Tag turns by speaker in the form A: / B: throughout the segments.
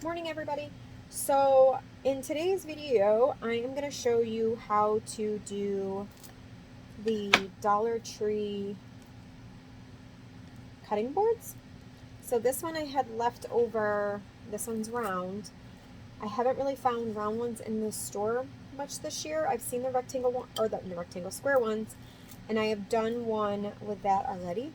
A: Morning everybody. So in today's video I am going to show you how to do the Dollar Tree cutting boards. So this one I had left over, this one's round. I haven't really found round ones in the store much this year. I've seen the rectangle one, or the rectangle square ones, and I have done one with that already.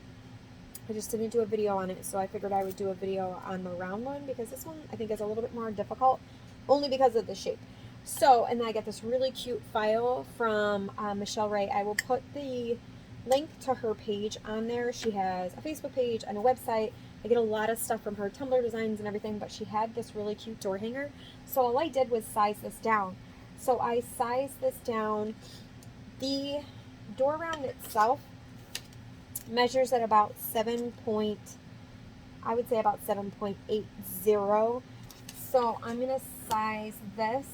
A: I just didn't do a video on it, so I figured I would do a video on the round one because this one I think is a little bit more difficult, only because of the shape. So, and then I got this really cute file from Michelle Ray. I will put the link to her page on there. She has a Facebook page and a website. I get a lot of stuff from her Tumblr designs and everything, but she had this really cute door hanger. So all I did was size this down. So I sized this down. The door round itself measures at about I would say about 7.80. So I'm going to size this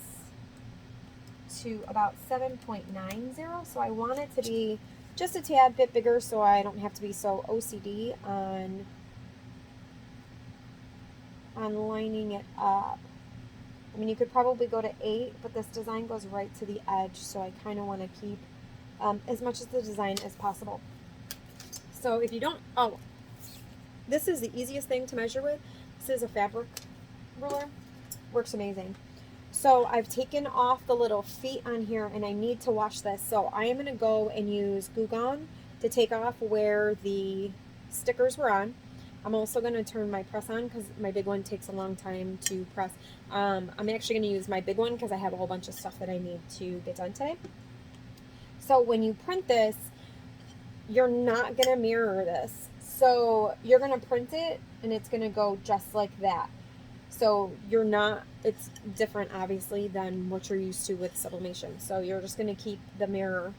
A: to about 7.90. So I want it to be just a tad bit bigger so I don't have to be so OCD on lining it up. I mean, you could probably go to 8, but this design goes right to the edge, so I kind of want to keep as much of the design as possible. So if you don't, this is the easiest thing to measure with. This is a fabric ruler. Works amazing. So I've taken off the little feet on here and I need to wash this. So I am going to go and use Goo Gone to take off where the stickers were on. I'm also going to turn my press on because my big one takes a long time to press. I'm actually going to use my big one because I have a whole bunch of stuff that I need to get done today. So when you print this, you're not going to mirror this. So you're going to print it and it's going to go just like that. So it's different obviously than what you're used to with sublimation. So you're just going to keep the mirror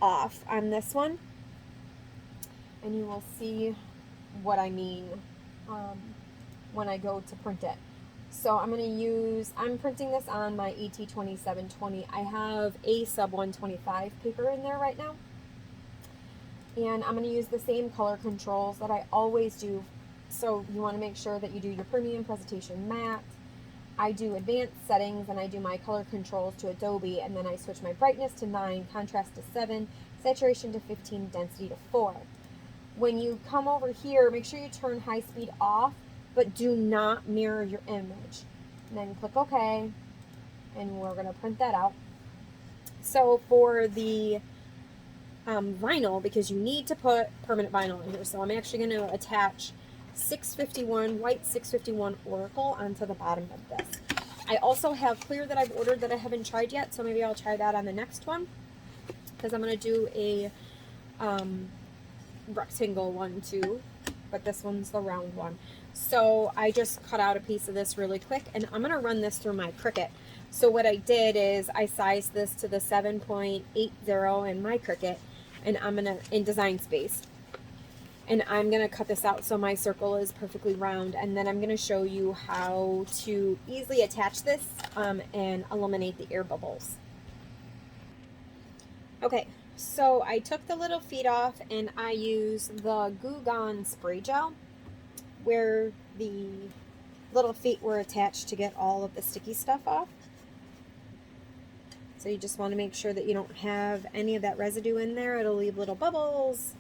A: off on this one. And you will see what I mean when I go to print it. So I'm printing this on my ET2720. I have a sub 125 paper in there right now. And I'm going to use the same color controls that I always do. So you want to make sure that you do your premium presentation matte. I do advanced settings and I do my color controls to Adobe, and then I switch my brightness to 9, contrast to 7, saturation to 15, density to 4. When you come over here, make sure you turn high speed off, but do not mirror your image. And then click OK, and we're going to print that out. So for the vinyl, because you need to put permanent vinyl in here, so I'm actually going to attach 651 white 651 Oracle onto the bottom of this. I also have clear that I've ordered that I haven't tried yet, so maybe I'll try that on the next one, because I'm going to do a rectangle one too, but this one's the round one. So I just cut out a piece of this really quick, and I'm going to run this through my Cricut. So what I did is I sized this to the 7.80 in my Cricut, and I'm going to, in Design Space, and I'm going to cut this out so my circle is perfectly round, and then I'm going to show you how to easily attach this and eliminate the air bubbles. Okay, so I took the little feet off and I used the Goo Gone spray gel where the little feet were attached to get all of the sticky stuff off. So you just want to make sure that you don't have any of that residue in there. It'll leave little bubbles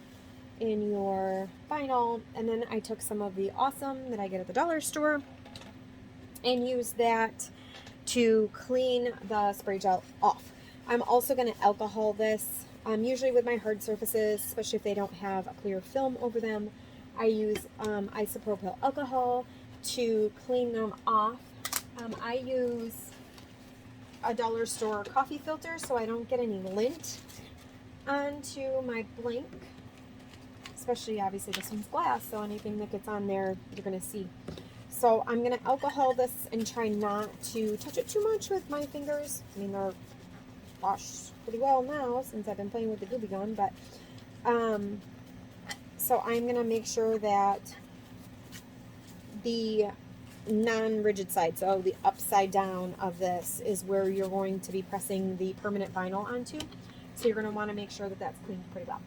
A: in your vinyl. And then I took some of the Awesome that I get at the dollar store and used that to clean the spray gel off. I'm also going to alcohol this. Usually with my hard surfaces, especially if they don't have a clear film over them, I use isopropyl alcohol to clean them off. I use a dollar store coffee filter so I don't get any lint onto my blank, especially obviously this one's glass, so anything that gets on there you're going to see. So I'm going to alcohol this and try not to touch it too much with my fingers. I mean, they're washed pretty well now since I've been playing with the Goopy Gun, but so I'm going to make sure that the non-rigid side, so the upside down of this, is where you're going to be pressing the permanent vinyl onto. So you're going to want to make sure that that's cleaned pretty well.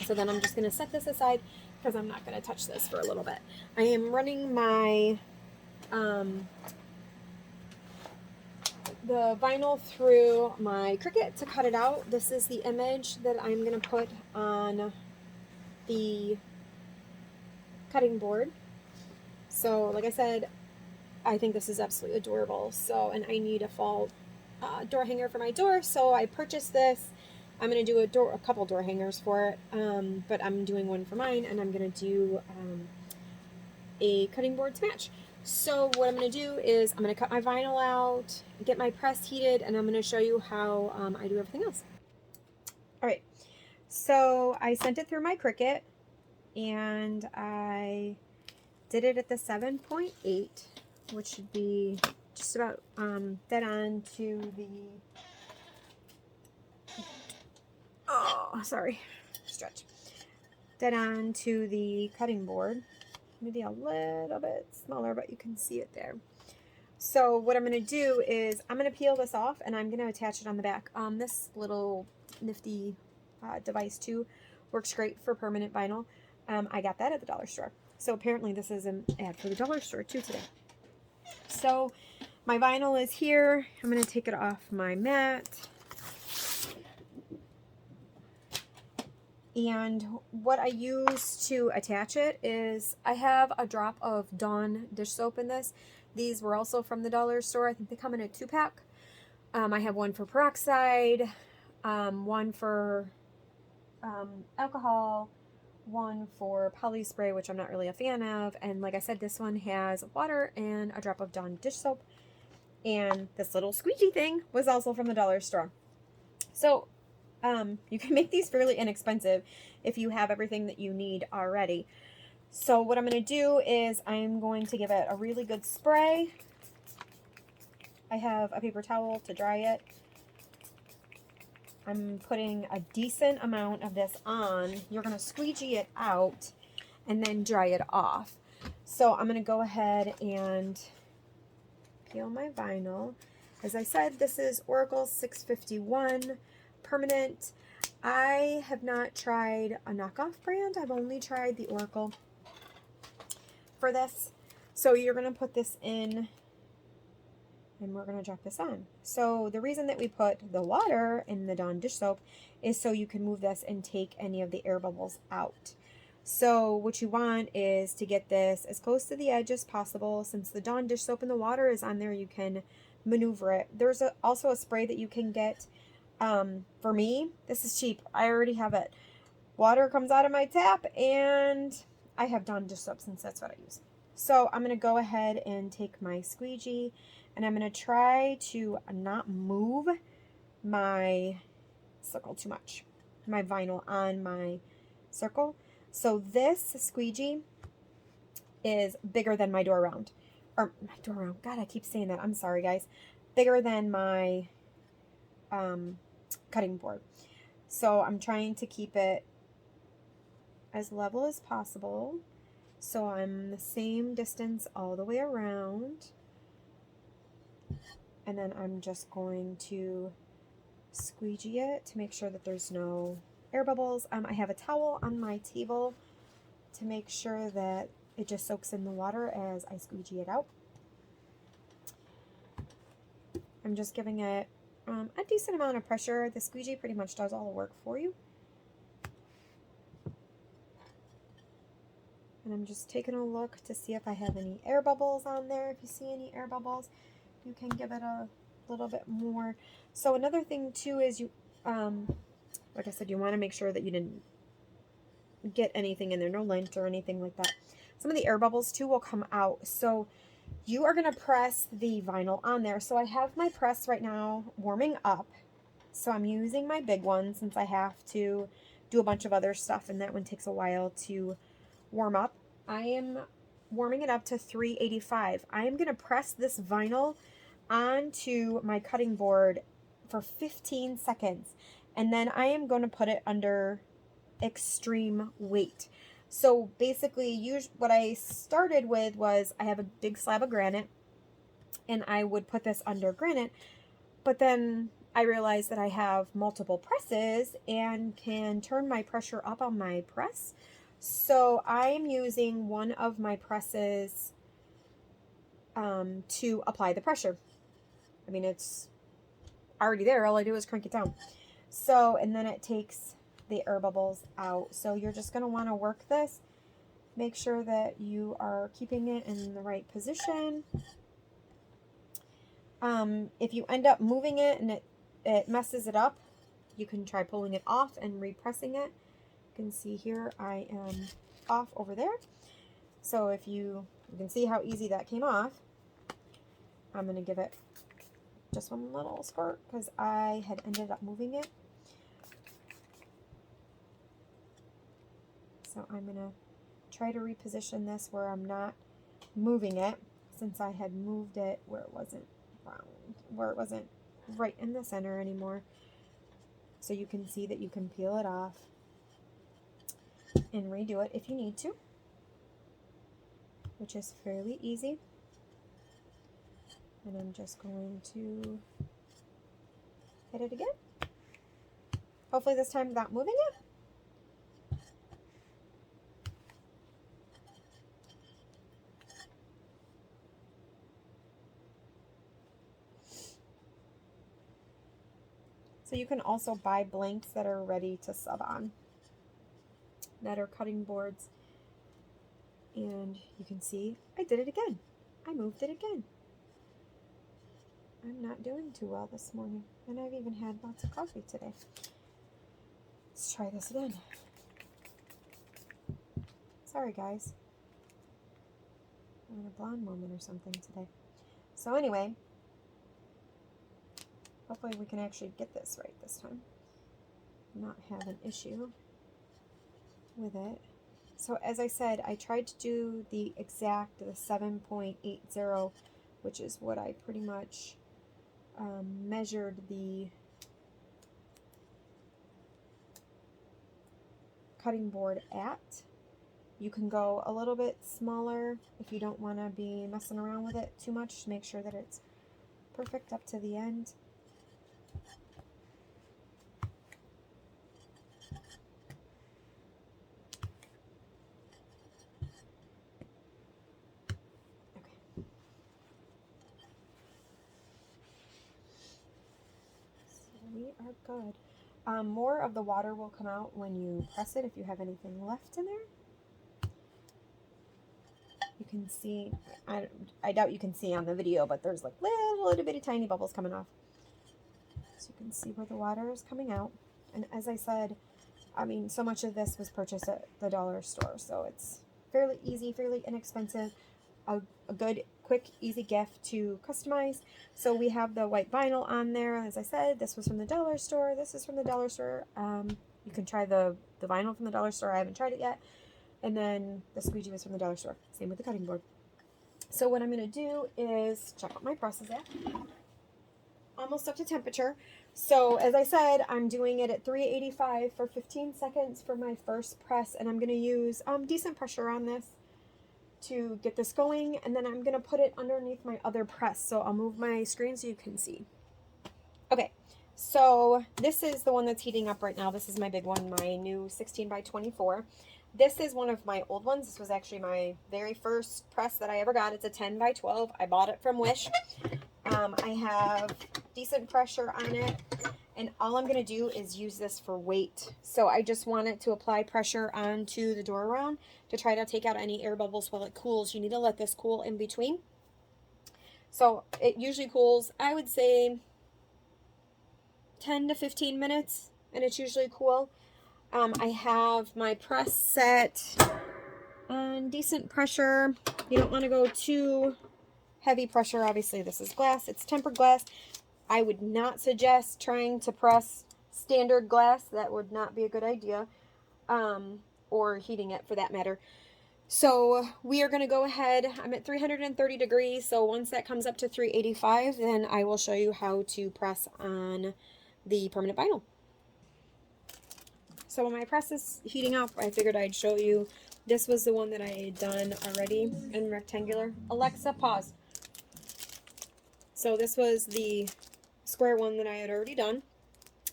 A: So then I'm just going to set this aside because I'm not going to touch this for a little bit. I am running my the vinyl through my Cricut to cut it out. This is the image that I'm going to put on the cutting board. So like I said, I think this is absolutely adorable. So, and I need a fall door hanger for my door, so I purchased this. I'm going to do a couple door hangers for it, but I'm doing one for mine, and I'm going to do a cutting board to match. So what I'm going to do is I'm going to cut my vinyl out, get my press heated, and I'm going to show you how I do everything else. All right, so I sent it through my Cricut, and I did it at the 7.8, which should be just about dead on to the, stretch, dead on to the cutting board. Maybe a little bit smaller, but you can see it there. So what I'm going to do is I'm going to peel this off, and I'm going to attach it on the back. This little nifty device too works great for permanent vinyl. I got that at the dollar store. So apparently this is an ad for the dollar store too today. So my vinyl is here. I'm going to take it off my mat. And what I use to attach it is I have a drop of Dawn dish soap in this. These were also from the dollar store. I think they come in a 2-pack. I have one for peroxide, one for alcohol, one for poly spray, which I'm not really a fan of. And like I said, this one has water and a drop of Dawn dish soap. And this little squeegee thing was also from the dollar store. So you can make these fairly inexpensive if you have everything that you need already. So what I'm going to do is I'm going to give it a really good spray. I have a paper towel to dry it. I'm putting a decent amount of this on. You're going to squeegee it out and then dry it off. So I'm going to go ahead and peel my vinyl. As I said, this is Oracle 651 permanent. I have not tried a knockoff brand. I've only tried the Oracle for this. So you're going to put this in, and we're going to drop this on. So the reason that we put the water in the Dawn dish soap is so you can move this and take any of the air bubbles out. So what you want is to get this as close to the edge as possible. Since the Dawn dish soap and the water is on there, you can maneuver it. There's also a spray that you can get. For me, this is cheap. I already have it. Water comes out of my tap, and I have Dawn dish soap since that's what I use. So I'm going to go ahead and take my squeegee, and I'm going to try to not move my circle too much, my vinyl on my circle. So this squeegee is bigger than my door round. Or my door round. God, I keep saying that. I'm sorry, guys. Bigger than my cutting board. So I'm trying to keep it as level as possible. So I'm the same distance all the way around. And then I'm just going to squeegee it to make sure that there's no air bubbles. I have a towel on my table to make sure that it just soaks in the water as I squeegee it out. I'm just giving it a decent amount of pressure. The squeegee pretty much does all the work for you. And I'm just taking a look to see if I have any air bubbles on there. If you see any air bubbles, you can give it a little bit more. So another thing too is you, like I said, you want to make sure that you didn't get anything in there, no lint or anything like that. Some of the air bubbles too will come out. So you are going to press the vinyl on there. So I have my press right now warming up. So I'm using my big one since I have to do a bunch of other stuff, and that one takes a while to warm up. I am warming it up to 385. I am going to press this vinyl onto my cutting board for 15 seconds, and then I am going to put it under extreme weight. So basically, what I started with was I have a big slab of granite, and I would put this under granite, but then I realized that I have multiple presses and can turn my pressure up on my press. So I am using one of my presses to apply the pressure. I mean, it's already there. All I do is crank it down. So, and then it takes the air bubbles out. So you're just going to want to work this. Make sure that you are keeping it in the right position. If you end up moving it and it messes it up, you can try pulling it off and repressing it. You can see here I am off over there. So if you can see how easy that came off, I'm going to give it just one little squirt because I had ended up moving it. So I'm going to try to reposition this where I'm not moving it, since I had moved it where it wasn't round, where it wasn't right in the center anymore. So you can see that you can peel it off and redo it if you need to, which is fairly easy. And I'm just going to hit it again. Hopefully this time without moving it. So you can also buy blanks that are ready to sub on, that are cutting boards. And you can see I did it again. I moved it again. I'm not doing too well this morning, and I've even had lots of coffee today. Let's try this again. Sorry guys, I'm in a blonde moment or something today. So anyway, hopefully we can actually get this right this time, not have an issue with it. So as I said, I tried to do the 7.80, which is what I pretty much measured the cutting board at. You can go a little bit smaller if you don't want to be messing around with it too much. Make sure that it's perfect up to the end. We are good. More of the water will come out when you press it if you have anything left in there. You can see, I doubt you can see on the video, but there's like little bitty tiny bubbles coming off. So you can see where the water is coming out. And as I said, I mean, so much of this was purchased at the dollar store, so it's fairly easy, fairly inexpensive, a good, quick, easy gift to customize. So we have the white vinyl on there. As I said, this was from the dollar store. This is from the dollar store. You can try the vinyl from the dollar store. I haven't tried it yet. And then the squeegee was from the dollar store. Same with the cutting board. So what I'm going to do is check what my press is at. Almost up to temperature. So as I said, I'm doing it at 385 for 15 seconds for my first press. And I'm going to use decent pressure on this to get this going, and then I'm going to put it underneath my other press. So I'll move my screen so you can see. Okay, so this is the one that's heating up right now. This is my big one, my new 16 by 24. This is one of my old ones. This was actually my very first press that I ever got. It's a 10 by 12. I bought it from Wish. I have decent pressure on it, and all I'm going to do is use this for weight. So I just want it to apply pressure onto the door round to try to take out any air bubbles while it cools. You need to let this cool in between. So it usually cools, I would say, 10 to 15 minutes, and it's usually cool. I have my press set on decent pressure. You don't want to go too heavy pressure. Obviously, this is glass. It's tempered glass. I would not suggest trying to press standard glass. That would not be a good idea. Or heating it for that matter. So we are going to go ahead. I'm at 330 degrees. So once that comes up to 385, then I will show you how to press on the permanent vinyl. So when my press is heating up, I figured I'd show you. This was the one that I had done already in rectangular. Alexa, pause. So this was the square one that I had already done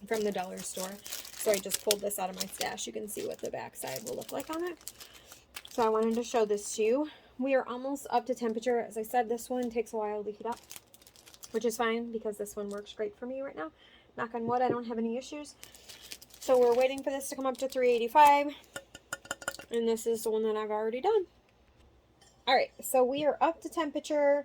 A: from the dollar store. So I just pulled this out of my stash. You can see what the back side will look like on it. So I wanted to show this to you. we are almost up to temperature. As I said, this one takes a while to heat up, which is fine because this one works great for me right now. Knock on wood, I don't have any issues. So we're waiting for this to come up to 385, and this is the one that I've already done. All right, so we are up to temperature.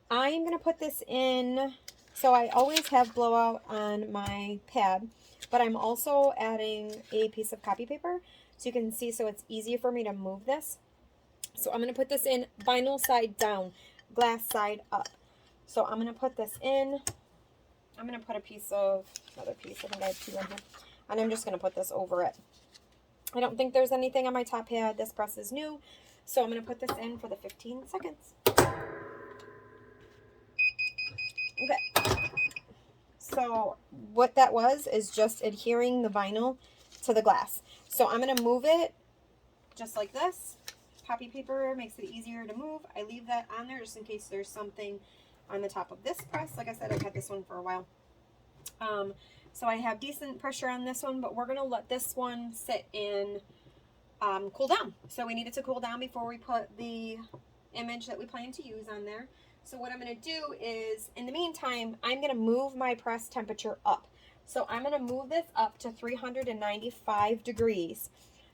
A: I am going to put this in, so I always have blowout on my pad, but I'm also adding a piece of copy paper so you can see, so it's easier for me to move this. So I'm going to put this in vinyl side down, glass side up. So I'm going to put this in. I'm going to put another piece, I think I have 2 in here, and I'm just going to put this over it. I don't think there's anything on my top pad. This press is new, so I'm going to put this in for the 15 seconds. Okay, so what that was is just adhering the vinyl to the glass. So I'm going to move it just like this. Copy paper makes it easier to move. I leave that on there just in case there's something on the top of this press. Like I said, I've had this one for a while. So I have decent pressure on this one, but we're going to let this one sit and cool down. So we need it to cool down before we put the image that we plan to use on there. So what I'm going to do is, in the meantime, I'm going to move my press temperature up. So I'm going to move this up to 395 degrees,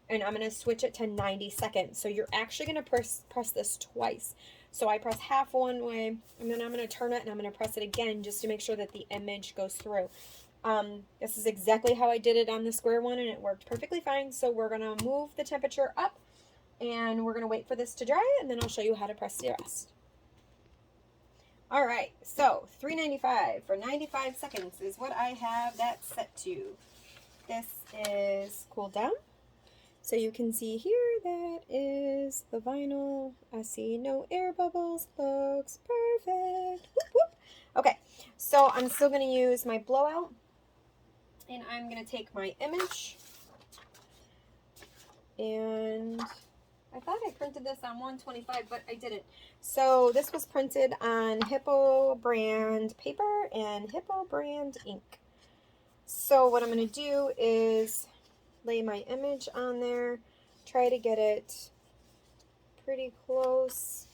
A: and I'm going to switch it to 90 seconds. So you're actually going to press this twice. So I press half one way, and then I'm going to turn it, and I'm going to press it again just to make sure that the image goes through. This is exactly how I did it on the square one, and it worked perfectly fine. So we're going to move the temperature up, and we're going to wait for this to dry, and then I'll show you how to press the rest. All right, so 395 for 95 seconds is what I have that set to. This is cooled down. So you can see here that is the vinyl. I see no air bubbles. Looks perfect. Whoop, whoop. Okay, so I'm still going to use my blowout, and I'm going to take my image, and I thought I printed this on 125, but I didn't. So this was printed on Hippo brand paper and Hippo brand ink. So what I'm going to do is lay my image on there, try to get it pretty close.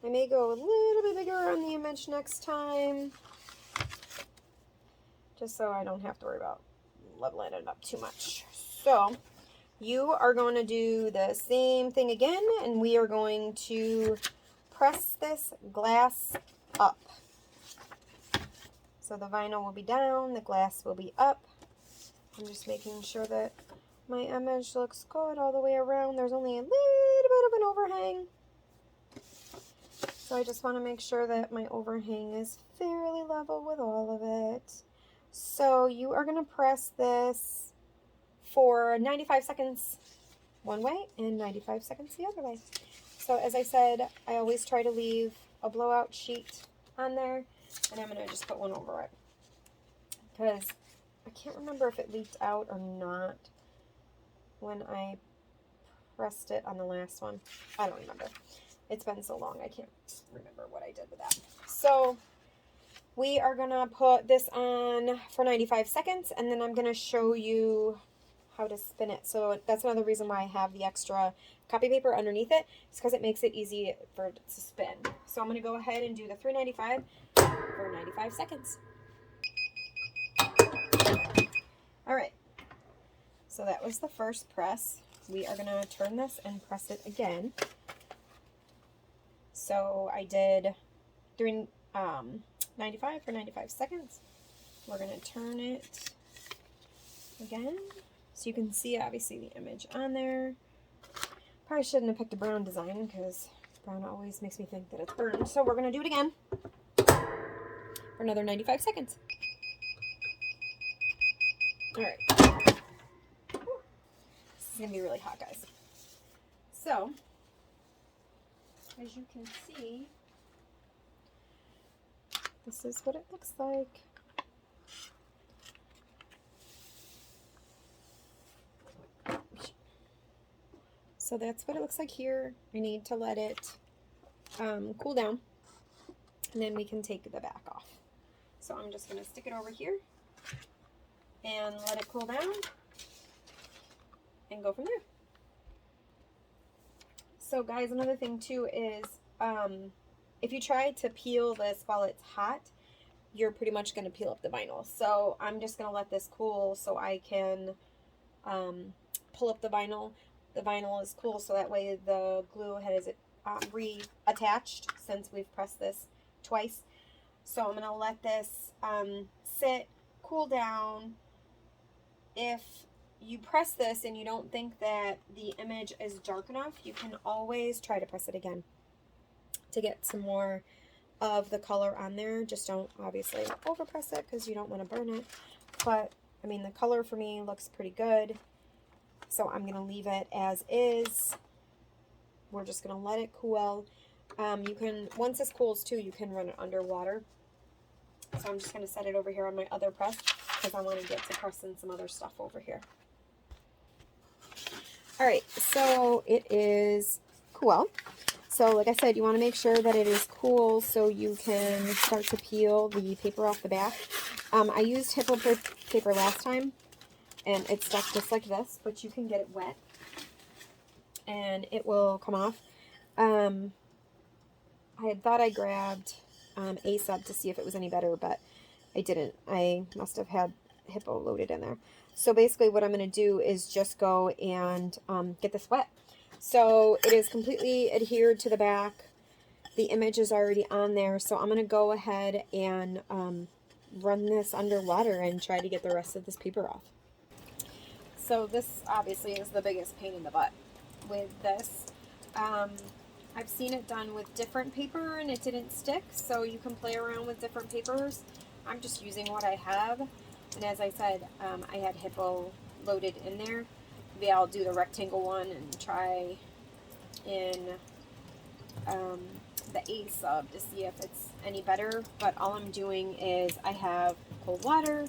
A: I may go a little bit bigger on the image next time, just so I don't have to worry about leveling it up too much. So you are going to do the same thing again, and we are going to press this glass up. So the vinyl will be down, the glass will be up. I'm just making sure that my image looks good all the way around. There's only a little bit of an overhang. So I just want to make sure that my overhang is fairly level with all of it. So you are going to press this for 95 seconds one way and 95 seconds the other way. So as I said, I always try to leave a blowout sheet on there, and I'm going to just put one over it because I can't remember if it leaked out or not when I pressed it on the last one. I don't remember. It's been so long, I can't remember what I did with that. So we are going to put this on for 95 seconds, and then I'm going to show you how to spin it. So that's another reason why I have the extra copy paper underneath it. It's because it makes it easy for it to spin. So I'm going to go ahead and do the 395 for 95 seconds. All right. So that was the first press. We are going to turn this and press it again. So I did 95 for 95 seconds. We're going to turn it again. So you can see, obviously, the image on there. Probably shouldn't have picked a brown design because brown always makes me think that it's burned. So we're going to do it again for another 95 seconds. All right. This is going to be really hot, guys. So, as you can see, this is what it looks like. So that's what it looks like here. I need to let it cool down, and then we can take the back off. So I'm just going to stick it over here and let it cool down and go from there. So guys, another thing too is if you try to peel this while it's hot, you're pretty much going to peel up the vinyl. So I'm just going to let this cool so I can pull up the vinyl. The vinyl is cool so that way the glue has reattached since we've pressed this twice. So I'm going to let this sit, cool down. If you press this and you don't think that the image is dark enough, you can always try to press it again to get some more of the color on there. Just don't obviously overpress it because you don't want to burn it. But I mean, the color for me looks pretty good, so I'm going to leave it as is. We're just going to let it cool. You can, once this cools too, you can run it underwater. So I'm just going to set it over here on my other press because I want to get to pressing some other stuff over here. All right, so it is cool. So like I said, you want to make sure that it is cool so you can start to peel the paper off the back. I used Hippo paper last time, and it stuck just like this, but you can get it wet, and it will come off. I had thought I grabbed a sub to see if it was any better, but I didn't. I must have had Hippo loaded in there. So basically what I'm going to do is just go and get this wet. So it is completely adhered to the back. The image is already on there, so I'm going to go ahead and run this underwater and try to get the rest of this paper off. So this obviously is the biggest pain in the butt with this. I've seen it done with different paper and it didn't stick, so you can play around with different papers. I'm just using what I have, and as I said, I had Hippo loaded in there. Maybe I'll do the rectangle one and try in the A sub to see if it's any better. But all I'm doing is I have cold water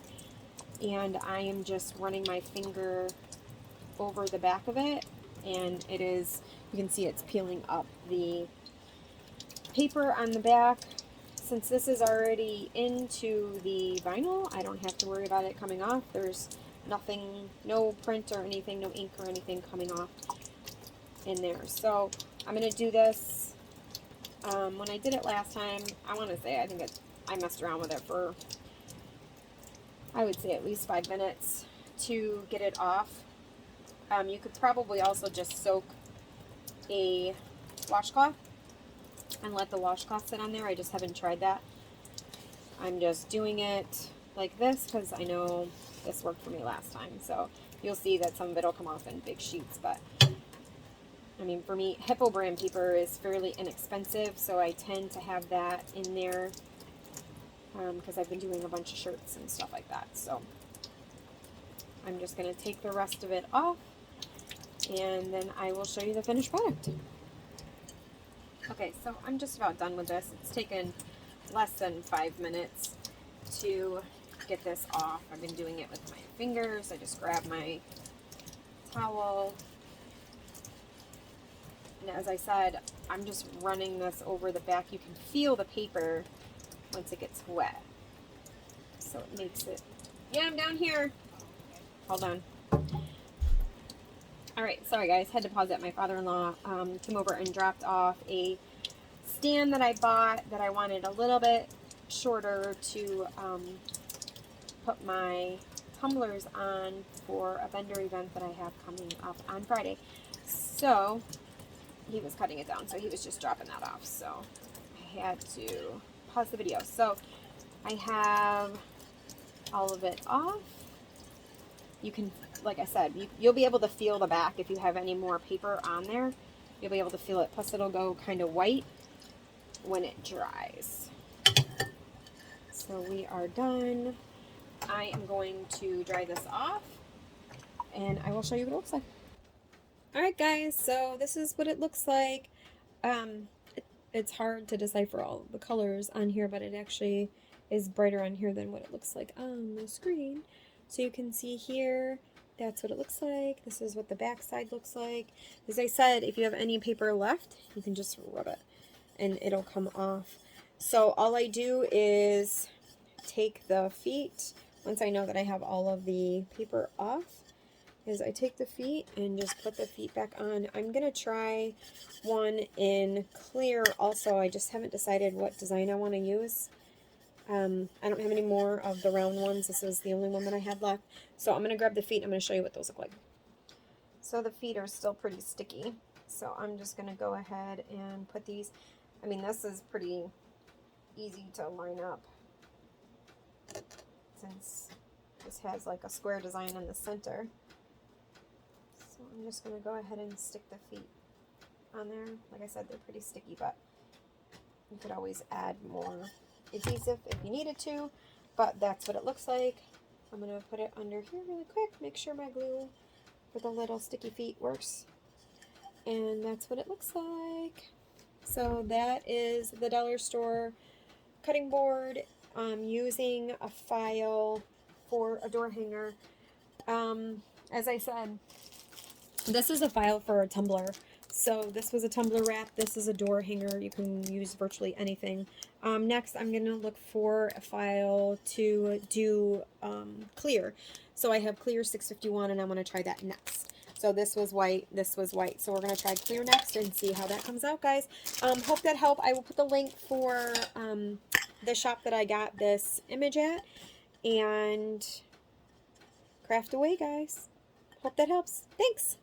A: and I am just running my finger over the back of it, and it is, you can see it's peeling up the paper on the back. Since this is already into the vinyl, I don't have to worry about it coming off. There's nothing, no print or anything, no ink or anything coming off in there. So I'm going to do this. When I did it last time, I want to say, I messed around with it for, I would say at least 5 minutes to get it off. You could probably also just soak a washcloth and let the washcloth sit on there. I just haven't tried that. I'm just doing it like this because I know this worked for me last time. So you'll see that some of it will come off in big sheets, but I mean, for me, Hippo brand paper is fairly inexpensive, so I tend to have that in there because I've been doing a bunch of shirts and stuff like that. So I'm just going to take the rest of it off, and then I will show you the finished product. Okay, so I'm just about done with this. It's taken less than 5 minutes to get this off. I've been doing it with my fingers. I just grab my towel. And as I said, I'm just running this over the back. You can feel the paper once it gets wet. So it makes it... Yeah, I'm down here. Hold on. Alright, sorry guys, had to pause it. My father-in-law came over and dropped off a stand that I bought that I wanted a little bit shorter to put my tumblers on for a vendor event that I have coming up on Friday. So he was cutting it down, so he was just dropping that off, so I had to pause the video. So I have all of it off. You can, like I said, you'll be able to feel the back if you have any more paper on there. You'll be able to feel it, plus it'll go kind of white when it dries. So we are done. I am going to dry this off, and I will show you what it looks like. Alright guys, so this is what it looks like. It's hard to decipher all the colors on here, but it actually is brighter on here than what it looks like on the screen. So you can see here, that's what it looks like. This is what the back side looks like. As I said, if you have any paper left, you can just rub it and it'll come off. So all I do is take the feet, once I know that I have all of the paper off, is I take the feet and just put the feet back on. I'm going to try one in clear also. I just haven't decided what design I want to use. I don't have any more of the round ones. This is the only one that I had left. So I'm going to grab the feet and I'm going to show you what those look like. So the feet are still pretty sticky. So I'm just going to go ahead and put these. I mean, this is pretty easy to line up since this has like a square design in the center. So I'm just going to go ahead and stick the feet on there. Like I said, they're pretty sticky, but you could always add more adhesive if you needed to, but that's what it looks like. I'm going to put it under here really quick, make sure my glue for the little sticky feet works, and that's what it looks like. So that is the dollar store cutting board. Using a file for a door hanger. As I said, this is a file for a tumbler. So this was a tumbler wrap. This is a door hanger. You can use virtually anything. Next, I'm going to look for a file to do clear. So I have clear 651, and I'm going to try that next. So this was white. This was white. So we're going to try clear next and see how that comes out, guys. Hope that helped. I will put the link for the shop that I got this image at. And craft away, guys. Hope that helps. Thanks.